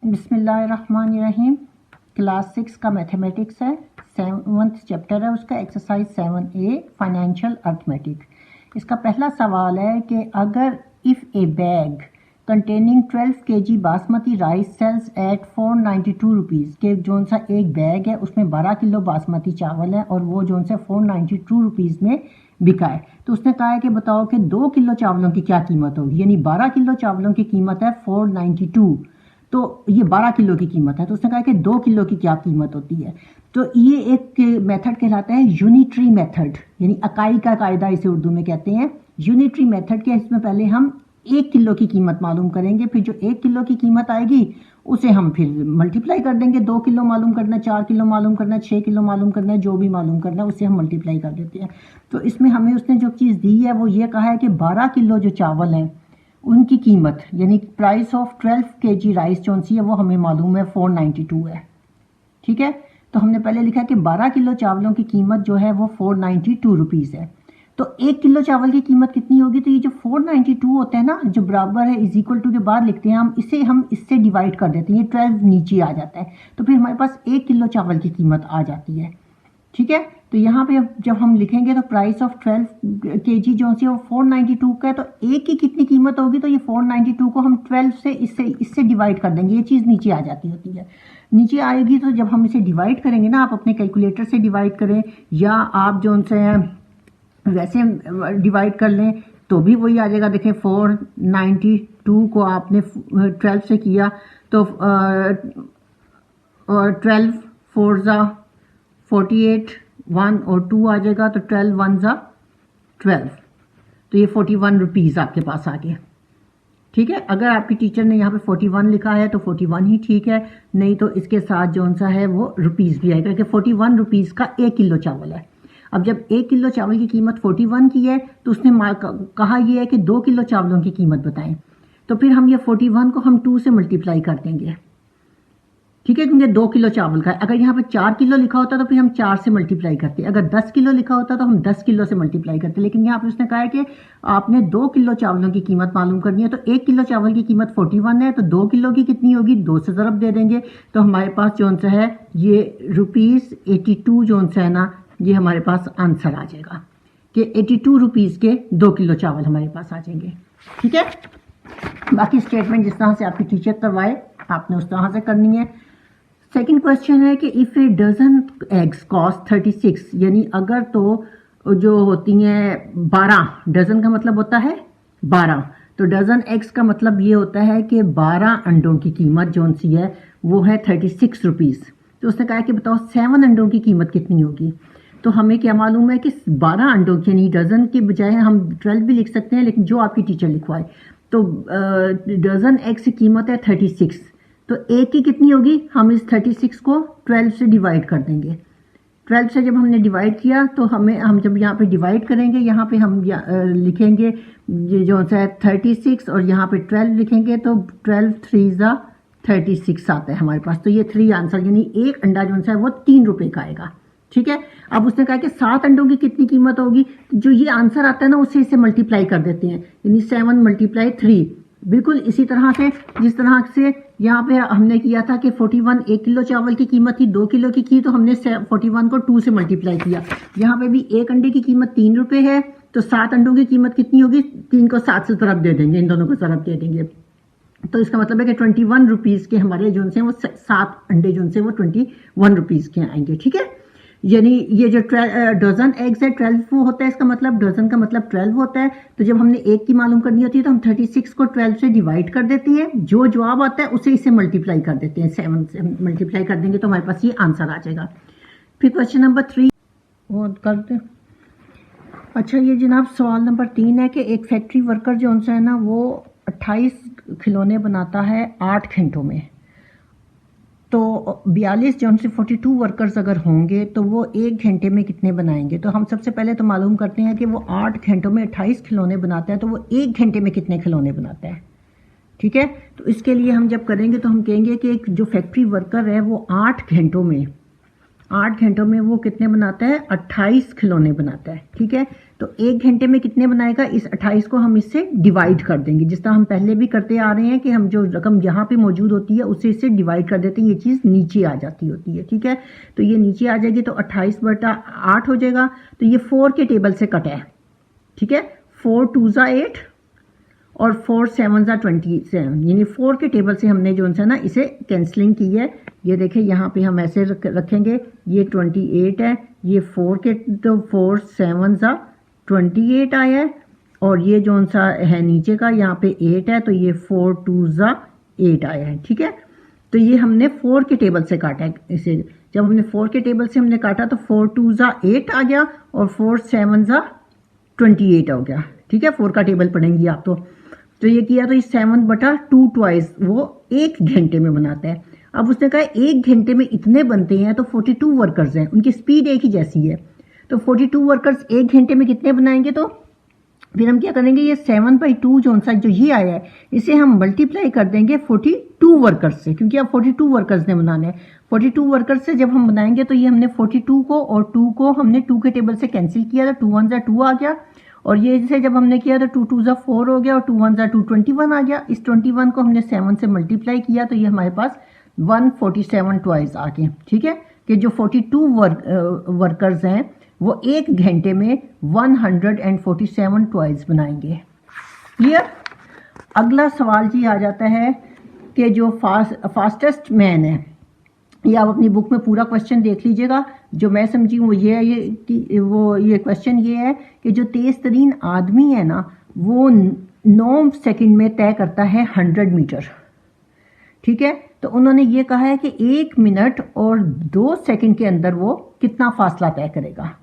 बिस्मिल्लाहिर्रहमानिर्रहीम। क्लास 6 का मैथमेटिक्स है, 7th चैप्टर है उसका, एक्सरसाइज 7A फाइनेंशियल अर्थमेटिक। इसका पहला सवाल है कि अगर if a bag containing 12 kg basmati rice sells at 492 rupees के जोन सा एक बैग है, उसमें 12 किलो बासमती चावल है और वो जोन से 492 रुपीज़ में बिका है। तो उसने कहा है कि बताओ कि 2 किलो चावलों की क्या कीमत होगी, यानी 12 किलो चावलों की कीमत है 492, तो ये 12 किलो की कीमत है। तो उसने कहा कि 2 किलो की क्या कीमत होती है। तो ये एक मेथड कहलाता है यूनिटरी मेथड, यानी इकाई का कायदा इसे उर्दू में कहते हैं। यूनिटरी मेथड के इसमें पहले हम 1 किलो की कीमत मालूम करेंगे, फिर जो 1 किलो की कीमत आएगी उसे हम फिर मल्टीप्लाई कर देंगे। 2 किलो मालूम करना है, 4 किलो मालूम करना है, 6 किलो मालूम करना है, जो भी मालूम करना है उसे हम मल्टीप्लाई कर देते हैं। तो इसमें हमें उसने जो चीज़ दी है वो ये कहा है कि 12 किलो जो चावल हैं उनकी कीमत, यानी प्राइस ऑफ 12 kg राइस जो सी है वो हमें मालूम है 492 है। ठीक है, तो हमने पहले लिखा कि 12 किलो चावलों की कीमत जो है वो 492 रुपीज़ है। तो 1 किलो चावल की कीमत कितनी होगी, तो ये जो 492 होता है ना, जो बराबर है इज इक्वल टू के बाद लिखते हैं हम इससे डिवाइड कर देते हैं, ये 12 नीचे आ जाता है, तो फिर हमारे पास 1 किलो चावल की कीमत आ जाती है। ठीक है, तो यहाँ पे जब हम लिखेंगे तो प्राइस ऑफ 12 kg जो सी वो 492 का है, तो एक की कितनी कीमत होगी, तो ये 492 को हम 12 से इससे डिवाइड कर देंगे, ये चीज़ नीचे आ जाती होती है। नीचे आएगी तो जब हम इसे डिवाइड करेंगे ना, आप अपने कैलकुलेटर से डिवाइड करें या आप जो उनसे वैसे डिवाइड कर लें तो भी वही आ जाएगा। देखें 492 को आपने 12 से किया तो 12 4 ज़ा 48, 1 और 2 आ जाएगा, तो 12 1 ज़ा 12, तो ये 41 रुपीज़ आपके पास आ गए। ठीक है, अगर आपकी टीचर ने यहाँ पे 41 लिखा है तो 41 ही ठीक है, नहीं तो इसके साथ जो सा है वो रुपीज़ भी आएगा कि 41 रुपीज़ का 1 किलो चावल है। अब जब 1 किलो चावल की कीमत 41 की है तो उसने कहा यह है कि 2 किलो चावलों की कीमत बताएं, तो फिर हम ये 41 को हम 2 से मल्टीप्लाई कर देंगे। ठीक है, क्योंकि 2 किलो चावल का है। अगर यहाँ पे 4 किलो लिखा होता तो फिर हम 4 से मल्टीप्लाई करते, अगर 10 किलो लिखा होता तो हम 10 किलो से मल्टीप्लाई करते, लेकिन यहाँ पे उसने कहा है कि आपने 2 किलो चावलों की कीमत मालूम करनी है। तो 1 किलो चावल की कीमत 41 है, तो 2 किलो की कितनी होगी, 2 से ज़रब दे देंगे, तो हमारे पास जो सा है ये ₹82 जो सा है ना, ये हमारे पास आंसर आ जाएगा कि 82 रुपीज़ के 2 किलो चावल हमारे पास आ जाएंगे। ठीक है, बाकी स्टेटमेंट जिस तरह से आपकी टीचर करवाए आपने उस तरह से करनी है। सेकंड क्वेश्चन है कि if a dozen eggs cost 36, यानी अगर तो जो होती हैं 12, डजन का मतलब होता है 12, तो डजन एग्स का मतलब ये होता है कि 12 अंडों की कीमत जो सी है वो है 36 रुपीज़। तो उसने कहा कि बताओ 7 अंडों की कीमत कितनी होगी। तो हमें क्या मालूम है कि 12 अंडों की, यानी डजन के बजाय हम 12 भी लिख सकते हैं, लेकिन जो आपकी टीचर लिखवाए, तो डजन एग्स की कीमत है 36, तो एक की कितनी होगी, हम इस 36 को 12 से डिवाइड कर देंगे। 12 से जब हमने डिवाइड किया तो हम जब यहाँ पे डिवाइड करेंगे, यहाँ पे हम लिखेंगे ये जो है 36 और यहाँ पे 12 लिखेंगे, तो 12 3 ज़ा 36 आता है हमारे पास। तो ये 3 आंसर, यानी एक अंडा जो है वो 3 रुपये का आएगा। ठीक है, अब उसने कहा कि 7 अंडों की कितनी कीमत होगी, जो ये आंसर आता है ना उससे इसे मल्टीप्लाई कर देते हैं, यानी 7 × 3, बिल्कुल इसी तरह से जिस तरह से यहाँ पे हमने किया था कि 41 1 किलो चावल की कीमत थी, 2 किलो की तो हमने 41 को 2 से मल्टीप्लाई किया। यहाँ पे भी एक अंडे की कीमत 3 रुपये है, तो 7 अंडों की कीमत कितनी होगी, 3 को 7 से ज़रब दे देंगे, इन दोनों को ज़रब दे देंगे, तो इसका मतलब है कि 21 रुपीज़ के हमारे जो से वो 7 अंडे जो से वो 21 रुपीज़ के आएंगे। ठीक है, यानी ये जो डजन एग्स है 12 होता है, इसका मतलब डजन का मतलब 12 होता है। तो जब हमने एक की मालूम करनी होती है तो हम 36 को 12 से डिवाइड कर देते हैं, जो जवाब आता है उसे इसे मल्टीप्लाई कर देते हैं, 7 से मल्टीप्लाई कर देंगे तो हमारे पास ये आंसर आ जाएगा। फिर क्वेश्चन नंबर 3 वो करते। अच्छा, ये जनाब सवाल नंबर 3 है कि एक फैक्ट्री वर्कर जो है ना वो 28 खिलौने बनाता है 8 घंटों में, तो 42 जो से 42 वर्कर्स अगर होंगे तो वो 1 घंटे में कितने बनाएंगे। तो हम सबसे पहले तो मालूम करते हैं कि वो 8 घंटों में 28 खिलौने बनाता है, तो वो 1 घंटे में कितने खिलौने बनाता है। ठीक है, तो इसके लिए हम जब करेंगे तो हम कहेंगे कि एक जो फैक्ट्री वर्कर है वो 8 घंटों में वो कितने बनाता है, 28 खिलौने बनाता है। ठीक है, तो 1 घंटे में कितने बनाएगा, इस 28 को हम इससे डिवाइड कर देंगे, जिस तरह हम पहले भी करते आ रहे हैं कि हम जो रकम यहाँ पे मौजूद होती है उससे इससे डिवाइड कर देते हैं, ये चीज़ नीचे आ जाती होती है। ठीक है, तो ये नीचे आ जाएगी तो 28/8 हो जाएगा। तो ये 4 के टेबल से कटा है। ठीक है, 4 2 ज़ा 8 और 4 7 ज़ा 27, यानी 4 के टेबल से हमने जो है ना इसे कैंसलिंग की है। ये देखें यहाँ पे हम ऐसे रखेंगे, ये 28 है, ये 4 के तो 4 7 ज़ा 28 आया है, और ये जो सा है नीचे का यहाँ पे 8 है, तो ये 4 2 ज़ा 8 आया है। ठीक है, तो ये हमने 4 के टेबल से काटा है इसे। जब हमने 4 के टेबल से हमने काटा तो 4 2 ज़ा 8 आ गया और 4 7 ज़ा 28 हो गया। ठीक है, 4 का टेबल पढ़ेंगी आप तो ये किया, तो ये 7/2 ट्वाइस वो 1 घंटे में बनाता है। अब उसने कहा 1 घंटे में इतने बनते हैं, तो 42 वर्कर्स हैं, उनकी स्पीड एक ही जैसी है, तो 42 वर्कर्स 1 घंटे में कितने बनाएंगे। तो फिर हम क्या करेंगे, ये 7/2 जो ये आया है इसे हम मल्टीप्लाई कर देंगे 42 वर्कर्स से, क्योंकि अब 42 वर्कर्स ने बनाने हैं। 42 वर्कर्स से जब हम बनाएंगे तो ये हमने 42 को और 2 को हमने 2 के टेबल से कैंसिल किया, तो 2 1 ज़ा 2 आ गया, और ये जैसे जब हमने किया तो 2 2 ज़ा 4 हो गया और 2 1 ज़ा 2 21 आ गया। इस 21 को हमने 7 से मल्टीप्लाई किया तो ये हमारे पास 147 ट्वाइस आ गए। ठीक है, कि जो 42 वर्कर्स हैं वो 1 घंटे में 147 ट्वाइस बनाएंगे। क्लियर। अगला सवाल जी आ जाता है कि जो फास्टेस्ट मैन है, ये आप अपनी बुक में पूरा क्वेश्चन देख लीजिएगा। जो मैं समझी वो ये है ये क्वेश्चन ये है कि जो तेज तरीन आदमी है ना वो 9 सेकंड में तय करता है 100 मीटर। ठीक है, तो उन्होंने ये कहा है कि 1 मिनट और 2 सेकंड के अंदर वो कितना फासला तय करेगा।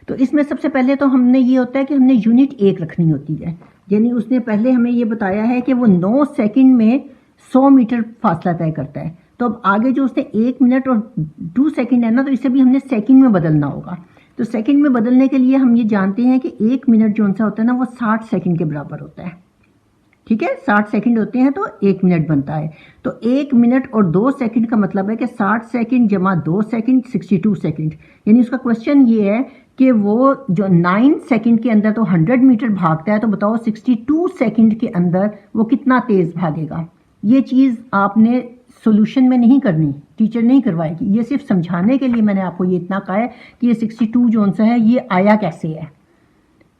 तो इसमें सबसे पहले तो हमने ये होता है कि हमने यूनिट 1 रखनी होती है, यानी उसने पहले हमें ये बताया है कि वो 9 सेकंड में 100 मीटर फासला तय करता है। तो अब आगे जो उसने 1 मिनट और 2 सेकंड है ना, तो इसे भी हमने सेकंड में बदलना होगा। तो सेकंड में बदलने के लिए हम ये जानते हैं कि 1 मिनट जो सा होता है ना वो 60 सेकंड के बराबर होता है। ठीक है, 60 सेकंड होते हैं तो 1 मिनट बनता है। तो 1 मिनट और 2 सेकंड का मतलब है कि 60 सेकंड जमा 2 सेकंड 62 सेकंड। यानी उसका क्वेश्चन ये है कि वो जो 9 सेकंड के अंदर तो 100 मीटर भागता है, तो बताओ 62 सेकंड के अंदर वो कितना तेज भागेगा। ये चीज़ आपने सॉल्यूशन में नहीं करनी, टीचर नहीं करवाएगी, ये सिर्फ समझाने के लिए मैंने आपको ये इतना कहा है कि ये 62 जो सा है ये आया कैसे है।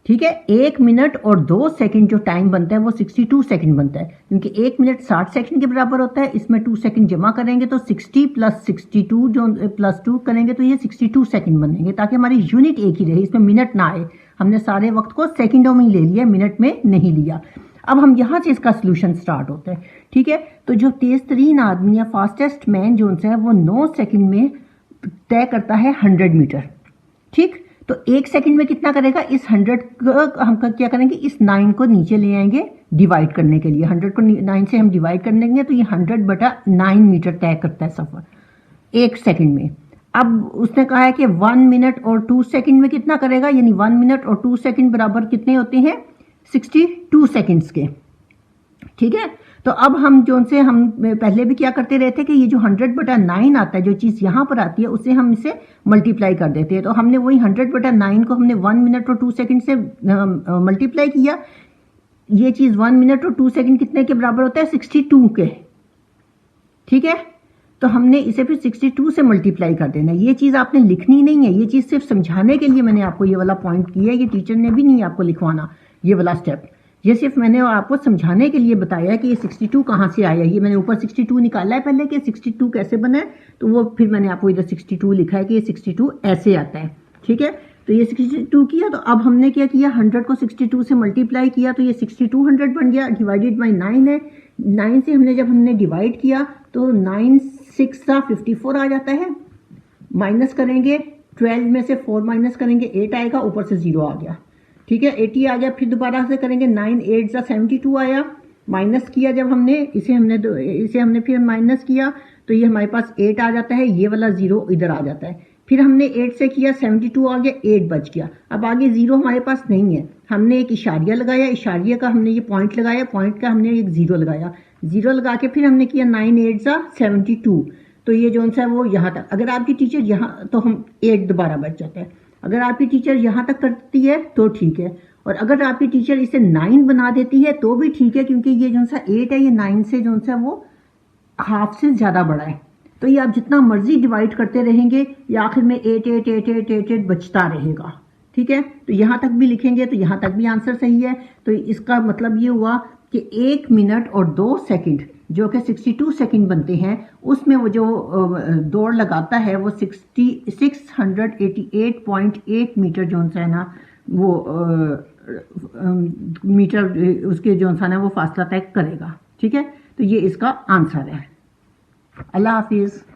ठीक है, 1 मिनट और 2 सेकंड जो टाइम बनता है वो 62 सेकंड बनता है, क्योंकि 1 मिनट 60 सेकंड के बराबर होता है। इसमें 2 सेकंड जमा करेंगे तो 60 + 62 जो +2 करेंगे तो ये 62 सेकंड बनेंगे, ताकि हमारी यूनिट एक ही रहे, इसमें मिनट ना आए। हमने सारे वक्त को सेकंडों में ही ले लिया, मिनट में नहीं लिया। अब हम यहाँ से इसका सोल्यूशन स्टार्ट होता है। ठीक है, तो जो तेज तरीन आदमी है, फास्टेस्ट मैन जो है वो 9 सेकंड में तय करता है 100 मीटर। ठीक, तो 1 सेकंड में कितना करेगा, इस 100 को हम क्या करेंगे, इस 9 को नीचे ले आएंगे डिवाइड करने के लिए। 100 को 9 से हम डिवाइड कर देंगे तो ये 100/9 मीटर तय करता है सफर 1 सेकंड में। अब उसने कहा है कि 1 मिनट और 2 सेकंड में कितना करेगा, यानी 1 मिनट और 2 सेकंड बराबर कितने होते हैं, 62 सेकंड्स के। ठीक है, तो अब हम जो से हम पहले भी क्या करते रहते कि ये जो 100/9 आता है, जो चीज़ यहाँ पर आती है उसे हम इसे मल्टीप्लाई कर देते हैं। तो हमने वही 100/9 को हमने 1 मिनट और 2 सेकंड से मल्टीप्लाई किया। ये चीज़ 1 मिनट और 2 सेकंड कितने के बराबर होता है, 62 के। ठीक है, तो हमने इसे फिर 62 से मल्टीप्लाई कर देना। ये चीज़ आपने लिखनी नहीं है, ये चीज़ सिर्फ समझाने के लिए मैंने आपको ये वाला पॉइंट किया है। ये टीचर ने भी नहीं आपको लिखवाना ये वाला स्टेप, ये सिर्फ मैंने आपको समझाने के लिए बताया कि ये 62 कहाँ से आया। ये मैंने ऊपर 62 निकाला है पहले कि 62 कैसे बना है, तो वो फिर मैंने आपको इधर 62 लिखा है कि ये 62 ऐसे आता है। ठीक है, तो ये 62 किया, तो अब हमने क्या किया, 100 को 62 से मल्टीप्लाई किया तो ये 6200 बन गया, डिवाइडेड बाई 9 है। 9 से हमने डिवाइड किया तो 9 6 54 आ जाता है। माइनस करेंगे 12 में से 4 माइनस करेंगे 8 आएगा, ऊपर से 0 आ गया। ठीक है, 80 आ गया। फिर दोबारा से करेंगे 9 8 72 आया। माइनस किया जब हमने इसे हमने फिर माइनस किया तो ये हमारे पास 8 आ जाता है, ये वाला 0 इधर आ जाता है। फिर हमने 8 से किया 72 आ गया, 8 बच गया। अब आगे 0 हमारे पास नहीं है, हमने एक इशारिया लगाया, इशारिया का हमने ये पॉइंट लगाया, पॉइंट का हमने एक 0 लगाया, 0 लगा के फिर हमने किया 9 8 72, तो ये जो सा है वो यहाँ तक। अगर आपकी टीचर यहाँ तो हम 8 दोबारा बच जाता है। अगर आपकी टीचर यहाँ तक करती है तो ठीक है, और अगर आपकी टीचर इसे 9 बना देती है तो भी ठीक है, क्योंकि ये जो सा 8 है ये 9 से जो सा वो हाफ से ज़्यादा बड़ा है। तो ये आप जितना मर्जी डिवाइड करते रहेंगे ये आखिर में 8 8 8 8 8 8 बचता रहेगा। ठीक है, तो यहाँ तक भी लिखेंगे तो यहाँ तक भी आंसर सही है। तो इसका मतलब ये हुआ कि 1 मिनट और 2 सेकंड जो कि 62 सेकंड बनते हैं, उसमें वो जो दौड़ लगाता है वो 688.8 मीटर जो सा है ना वो मीटर उसके जो सा ना वो फासला तय करेगा। ठीक है, तो ये इसका आंसर है। अल्लाह हाफिज़।